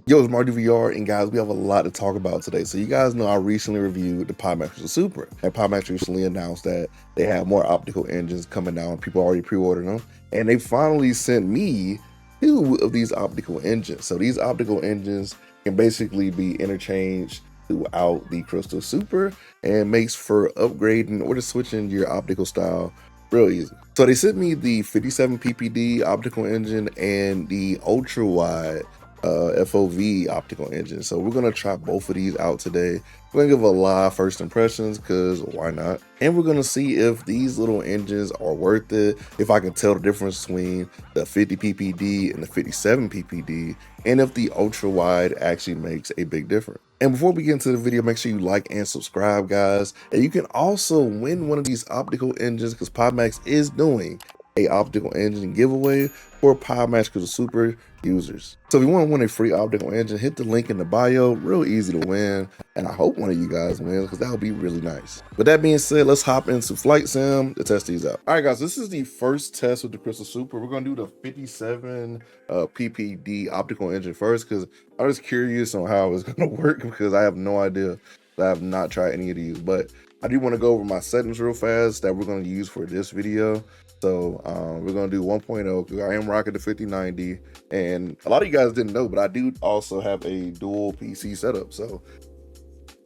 Yo, it's MartydudeVR, and guys, we have a lot to talk about today. So you guys know I recently reviewed the Pimax Crystal Super, and Pimax recently announced that they have more optical engines coming out, and people already pre-ordered them, and they finally sent me 2 of these optical engines. So these optical engines can basically be interchanged throughout the Crystal Super, and makes for upgrading or just switching your optical style real easy. So they sent me the 57 PPD optical engine and the Ultrawide FOV optical engine. So we're gonna try both of these out today. We're gonna give a live first impressions, because why not? And we're gonna see if these little engines are worth it, if I can tell the difference between the 50 PPD and the 57 PPD, and if the ultra wide actually makes a big difference. And before we get into the video, make sure you like and subscribe, guys. And you can also win one of these optical engines, because Pimax is doing a optical engine giveaway for Pimax Crystal Super users. So if you want to win a free optical engine, hit the link in the bio. Real easy to win, and I hope one of you guys wins, because that would be really nice. With that being said, let's hop into Flight Sim to test these out. All right, guys, this is the first test with the Crystal Super. We're gonna do the 57 PPD optical engine first, because I was curious on how it's gonna work, because I have no idea. I have not tried any of these, but I do want to go over my settings real fast that we're going to use for this video. So we're going to do 1.0, because I am rocking the 5090, and a lot of you guys didn't know, but I do also have a dual PC setup. So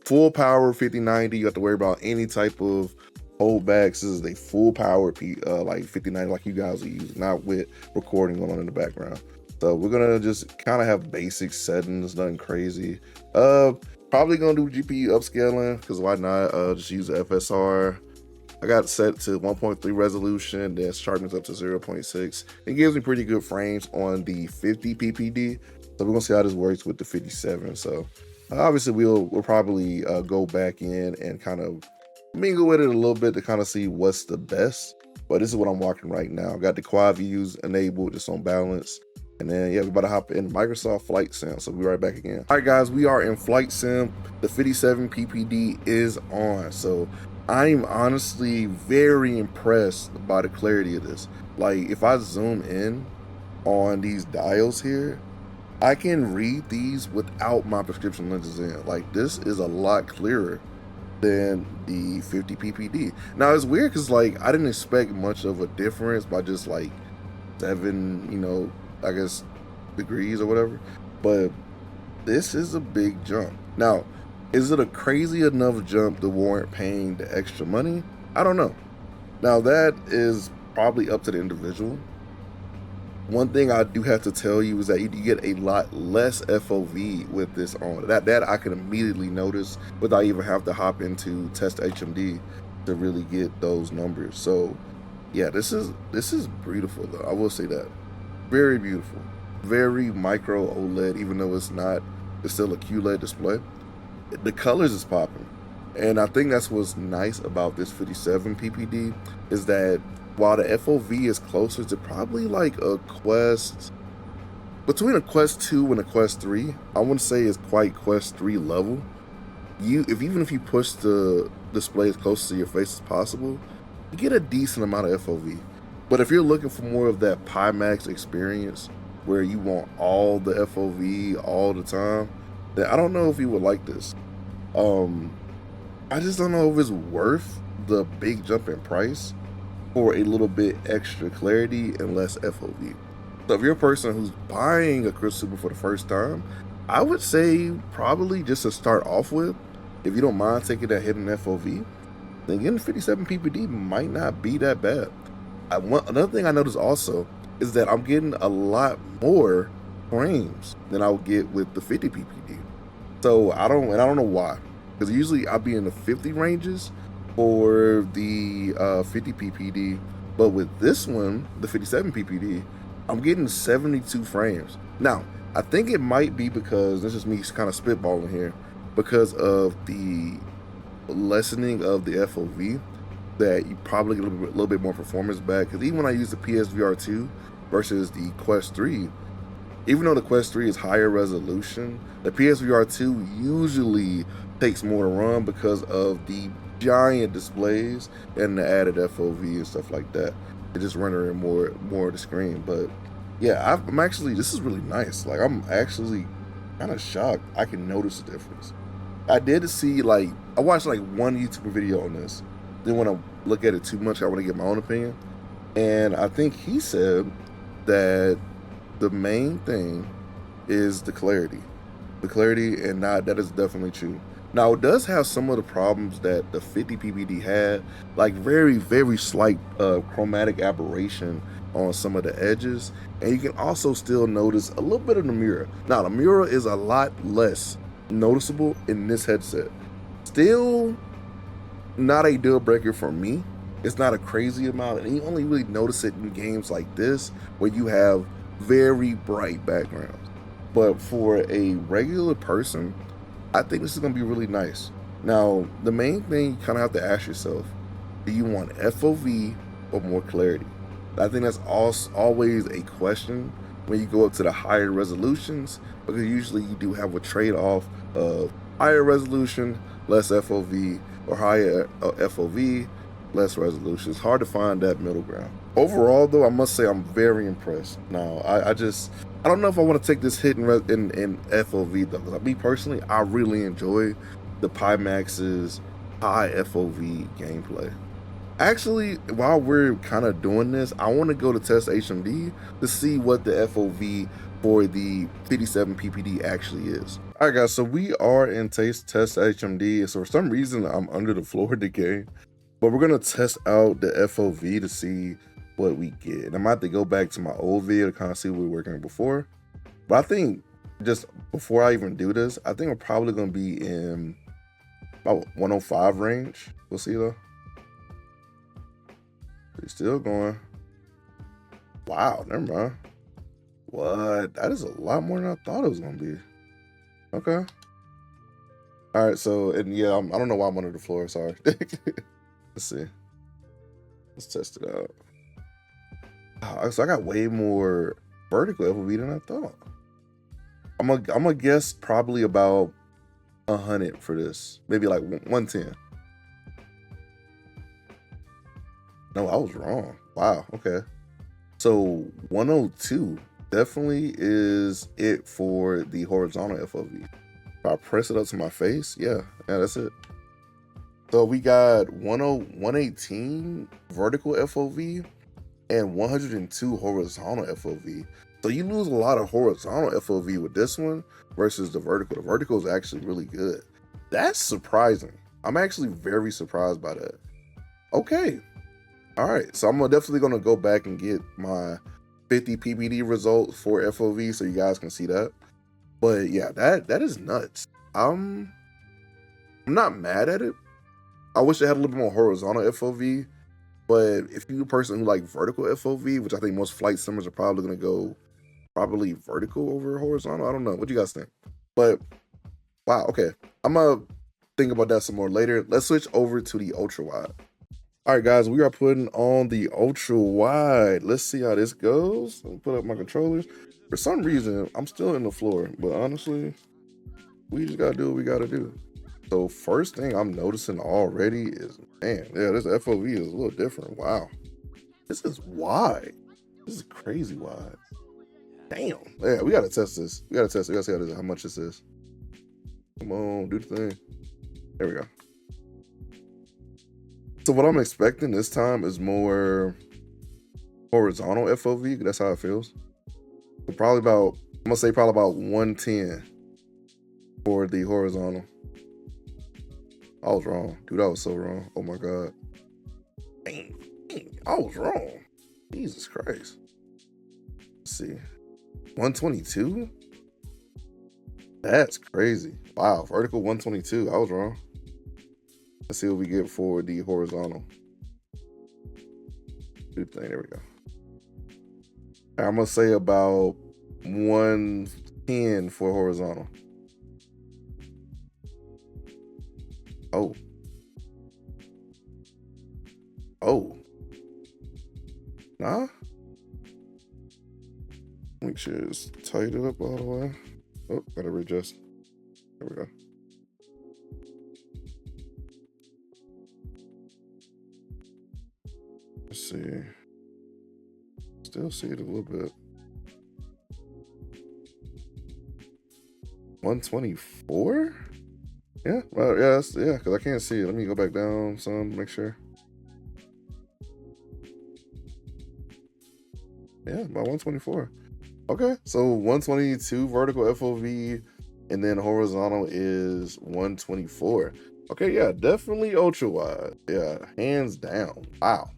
full power 5090, you have to worry about any type of holdbacks. This is a full power like 5090 like you guys are using, not with recording going on in the background. So we're going to just kind of have basic settings, nothing crazy. Probably gonna do GPU upscaling, because why not? Just use the FSR. I got set to 1.3 resolution, then sharpness up to 0.6. It gives me pretty good frames on the 50 PPD. So we're gonna see how this works with the 57. So obviously we'll probably go back in and kind of mingle with it a little bit to kind of see what's the best. But this is what I'm walking right now. I got the quad views enabled, just on balance. And then, yeah, we're about to hop in Microsoft Flight Sim. So we'll be right back again. All right, guys, we are in Flight Sim. The 57 PPD is on. So I'm honestly very impressed by the clarity of this. Like, if I zoom in on these dials here, I can read these without my prescription lenses in. Like, this is a lot clearer than the 50 PPD. Now, it's weird, because, like, I didn't expect much of a difference by just, like, 7, I guess, degrees or whatever, but this is a big jump. Now, is it a crazy enough jump to warrant paying the extra money? I don't know. Now, that is probably up to the individual. One thing I do have to tell you is that you get a lot less FOV with this on. That I can immediately notice without even have to hop into Test HMD to really get those numbers. So yeah, this is beautiful though. I will say that. Very beautiful, very micro OLED, even though it's still a QLED display. The colors is popping. And I think that's what's nice about this 57 PPD, is that while the FOV is closer to probably like a Quest, between a Quest 2 and a Quest 3, I wouldn't say it's quite Quest 3 level. Even if you push the display as close to your face as possible, you get a decent amount of FOV. But if you're looking for more of that Pimax experience, where you want all the FOV all the time, then I don't know if you would like this. I just don't know if it's worth the big jump in price for a little bit extra clarity and less FOV. So if you're a person who's buying a Crystal Super for the first time, I would say probably just to start off with, if you don't mind taking that hidden FOV, then getting 57 PPD might not be that bad. Another thing I noticed also is that I'm getting a lot more frames than I would get with the 50 PPD. So I don't know why, because usually I'll be in the 50 ranges for the 50 PPD, but with this one, the 57 PPD, I'm getting 72 frames. Now, I think it might be because, this is me kind of spitballing here, because of the lessening of the FOV, that you probably get a little bit more performance back. Because even when I use the PSVR 2 versus the Quest 3, even though the Quest 3 is higher resolution, the PSVR 2 usually takes more to run because of the giant displays and the added FOV and stuff like that. It just rendering more of the screen. But yeah, I'm actually, this is really nice. Like, I'm actually kind of shocked I can notice the difference. I did see, like, I watched like one YouTube video on this. Didn't want to look at it too much. I want to get my own opinion. And I think he said that the main thing is the clarity. The clarity, and that is definitely true. Now, it does have some of the problems that the 50 PPD had, like very, very slight chromatic aberration on some of the edges. And you can also still notice a little bit of the mirror. Now, the mirror is a lot less noticeable in this headset. Still not a deal breaker for me. It's not a crazy amount, and you only really notice it in games like this where you have very bright backgrounds. But for a regular person, I think this is going to be really nice. Now, the main thing you kind of have to ask yourself, do you want FOV or more clarity? I think that's always a question when you go up to the higher resolutions, because usually you do have a trade-off of higher resolution, less FOV, or higher FOV, less resolution. It's hard to find that middle ground. Overall, though, I must say I'm very impressed. Now, I don't know if I want to take this hit in FOV, though, because me personally, I really enjoy the Pimax's high FOV gameplay. Actually, while we're kind of doing this, I want to go to test HMD to see what the FOV for the 57 PPD actually is. All right, guys, so we are in test HMD. So for some reason, I'm under the floor of the game, but we're going to test out the FOV to see what we get. And I might have to go back to my old video to kind of see what we were working with before. But I think just before I even do this, I think we're probably going to be in about 105 range. We'll see though. It's still going. Wow, never mind. What? That is a lot more than I thought it was gonna be. Okay. All right, so, and yeah, I don't know why I'm under the floor, sorry. Let's see. Let's test it out. So I got way more vertical FOV than I thought. I'm gonna guess probably about 100 for this. Maybe like 110. No, I was wrong. Wow, okay. So 102 definitely is it for the horizontal FOV. If I press it up to my face, yeah, that's it. So we got 118 vertical FOV and 102 horizontal FOV. So you lose a lot of horizontal FOV with this one versus the vertical. The vertical is actually really good. That's surprising. I'm actually very surprised by that. Okay. All right, so I'm definitely gonna go back and get my 50 PPD results for FOV so you guys can see that. But yeah, that is nuts. I'm not mad at it. I wish it had a little bit more horizontal FOV, but if you're a person who like vertical FOV, which I think most flight simmers are probably gonna go vertical over horizontal. I don't know. What do you guys think? But wow, okay. I'm gonna think about that some more later. Let's switch over to the ultra wide. All right, guys, we are putting on the ultra wide. Let's see how this goes. Let me put up my controllers. For some reason, I'm still in the floor, but honestly, we just gotta do what we gotta do. So first thing I'm noticing already is, man, yeah, this FOV is a little different. Wow, this is wide. This is crazy wide. Damn. Yeah, we gotta test this. We gotta test it. We gotta see how much this is. Come on, do the thing. There we go. So what I'm expecting this time is more horizontal FOV. That's how it feels. So probably about, I'm gonna say probably about 110 for the horizontal. I was wrong. Dude, I was so wrong. Oh my God. Dang, I was wrong. Jesus Christ. Let's see. 122? That's crazy. Wow, vertical 122. I was wrong. Let's see what we get for the horizontal. Good thing. There we go. I'm gonna say about 110 for horizontal. Oh. Oh. Nah. Make sure it's tight it up all the way. Oh, gotta readjust. There we go. Let's see. Still see it a little bit. 124? Yeah, well, yeah, yeah, because I can't see it. Let me go back down some, make sure. Yeah, about 124. Okay, so 122 vertical FOV, and then horizontal is 124. Okay, yeah, definitely ultra wide. Yeah, hands down. Wow,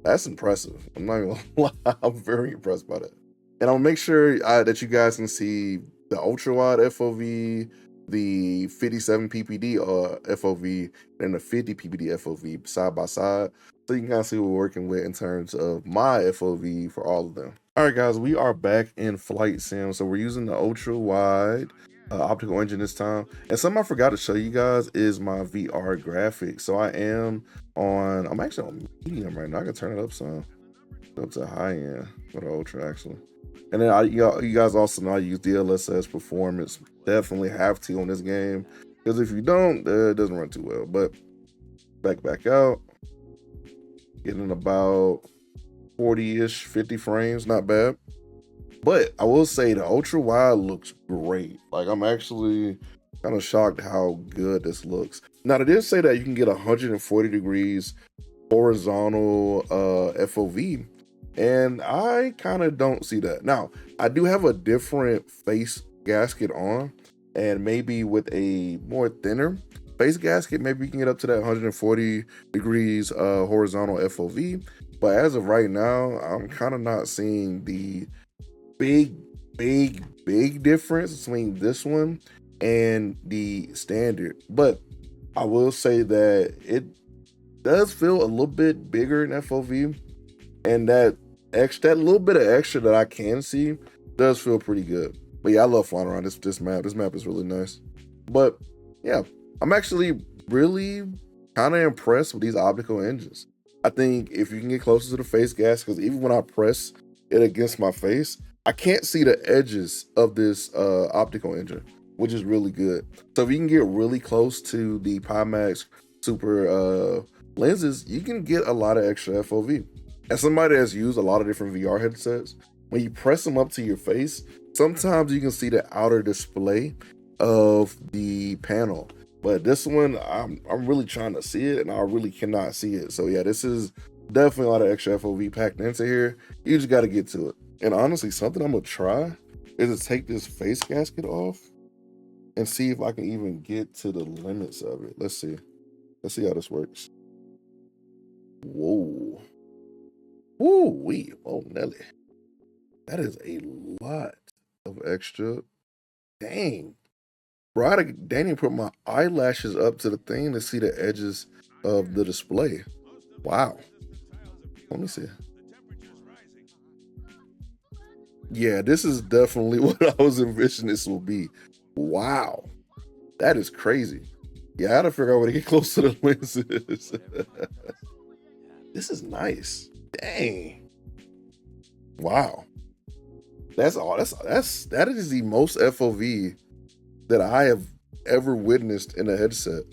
that's impressive. I'm not even gonna lie, I'm very impressed by that. And I'll make sure that you guys can see the ultra wide FOV, the 57 PPD FOV, and the 50 PPD FOV side by side. So you can kind of see what we're working with in terms of my FOV for all of them. All right, guys, we are back in flight sim. So we're using the ultra wide optical engine this time. And something I forgot to show you guys is my VR graphics. So I'm actually on medium right now. I can turn it up some, up to high end for the ultra actually. And then you guys also know I use DLSS performance. Definitely have to on this game, because if you don't, it doesn't run too well. But back out, getting about 40-ish, 50 frames, not bad. But I will say the ultra wide looks great. Like, I'm actually kind of shocked how good this looks. Now, they did say that you can get 140 degrees horizontal FOV, and I kind of don't see that. Now, I do have a different face gasket on, and maybe with a more thinner face gasket, maybe you can get up to that 140 degrees horizontal FOV. But as of right now, I'm kind of not seeing the big difference between this one and the standard. But I will say that it does feel a little bit bigger in FOV, and that little bit of extra that I can see does feel pretty good. But yeah, I love flying around this map. This map is really nice. But yeah, I'm actually really kind of impressed with these optical engines. I think if you can get closer to the face gas, because even when I press it against my face, I can't see the edges of this optical engine, which is really good. So if you can get really close to the Pimax Super lenses, you can get a lot of extra FOV. As somebody that's used a lot of different VR headsets, when you press them up to your face, sometimes you can see the outer display of the panel. But this one, I'm really trying to see it, and I really cannot see it. So yeah, this is definitely a lot of extra FOV packed into here. You just got to get to it. And honestly, something I'm gonna try is to take this face gasket off and see if I can even get to the limits of it. Let's see how this works. Whoa. Woo-wee. Oh, Nelly. That is a lot of extra. Dang. Bro, I didn't put my eyelashes up to the thing to see the edges of the display. Wow. Let me see. Yeah, this is definitely what I was envisioning this will be. Wow. That is crazy. Yeah, I had to figure out where to get close to the lenses. This is nice. Dang. Wow. That is the most FOV that I have ever witnessed in a headset.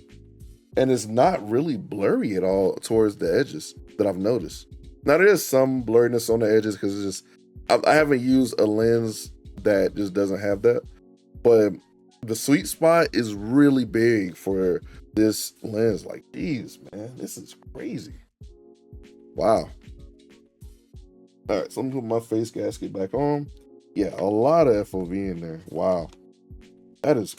And it's not really blurry at all towards the edges that I've noticed. Now there is some blurriness on the edges because it's just, I haven't used a lens that just doesn't have that. But the sweet spot is really big for this lens. Like, geez, man, this is crazy. Wow. All right, so I'm gonna put my face gasket back on. Yeah, a lot of FOV in there. Wow. That is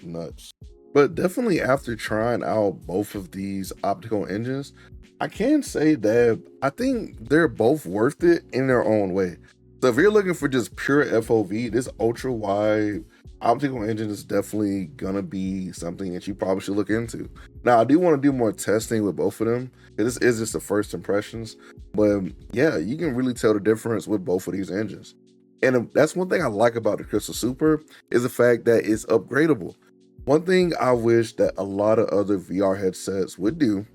nuts. But definitely after trying out both of these optical engines, I can say that I think they're both worth it in their own way. So if you're looking for just pure FOV, this ultra wide optical engine is definitely gonna be something that you probably should look into. Now, I do want to do more testing with both of them, because this is just the first impressions. But yeah, you can really tell the difference with both of these engines. And that's one thing I like about the Crystal Super, is the fact that it's upgradable. One thing I wish that a lot of other VR headsets would do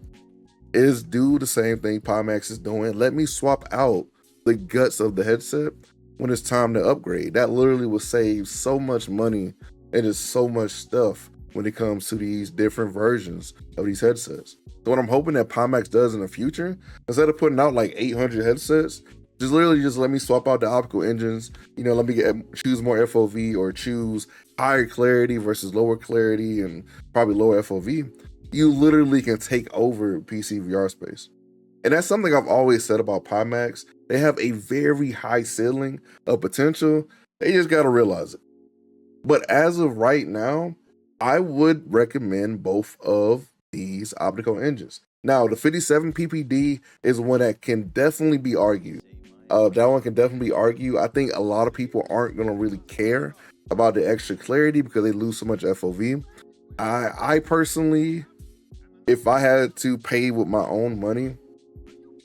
is do the same thing Pimax is doing. Let me swap out the guts of the headset when it's time to upgrade. That literally will save so much money and just so much stuff when it comes to these different versions of these headsets. So what I'm hoping that Pimax does in the future, instead of putting out like 800 headsets, Just literally just let me swap out the optical engines. You know, let me choose more FOV or choose higher clarity versus lower clarity and probably lower FOV. You literally can take over PC VR space. And that's something I've always said about Pimax. They have a very high ceiling of potential. They just got to realize it. But as of right now, I would recommend both of these optical engines. Now, the 57 PPD is one that can definitely be argued. That one can definitely be argued. I think a lot of people aren't going to really care about the extra clarity because they lose so much FOV. I personally, if I had to pay with my own money,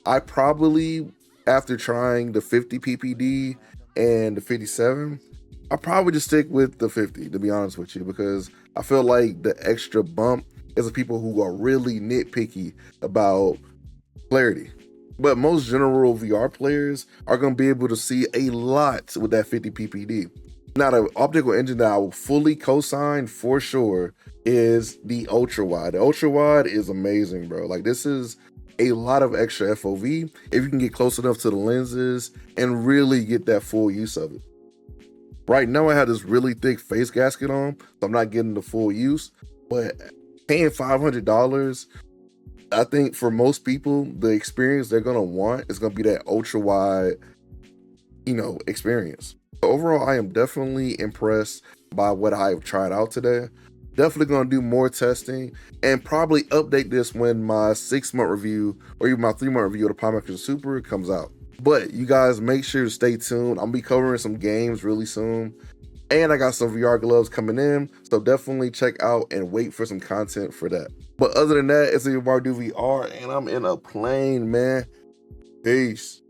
I probably, after trying the 50 PPD and the 57, I'll probably just stick with the 50, to be honest with you, because I feel like the extra bump is for people who are really nitpicky about clarity. But most general VR players are going to be able to see a lot with that 50 PPD. Now, the optical engine that I will fully co-sign for sure is the Ultrawide. The Ultrawide is amazing, bro. Like, this is a lot of extra FOV if you can get close enough to the lenses and really get that full use of it. Right now, I have this really thick face gasket on, so I'm not getting the full use, but paying $500, I think for most people, the experience they're gonna want is gonna be that ultra wide, experience. Overall, I am definitely impressed by what I've tried out today. Definitely gonna do more testing and probably update this when my 6-month review or even my 3-month review of the Pimax Crystal Super comes out. But you guys make sure to stay tuned. I'll be covering some games really soon. And I got some VR gloves coming in, so definitely check out and wait for some content for that. But other than that, it's your MartydudeVR, and I'm in a plane, man. Peace.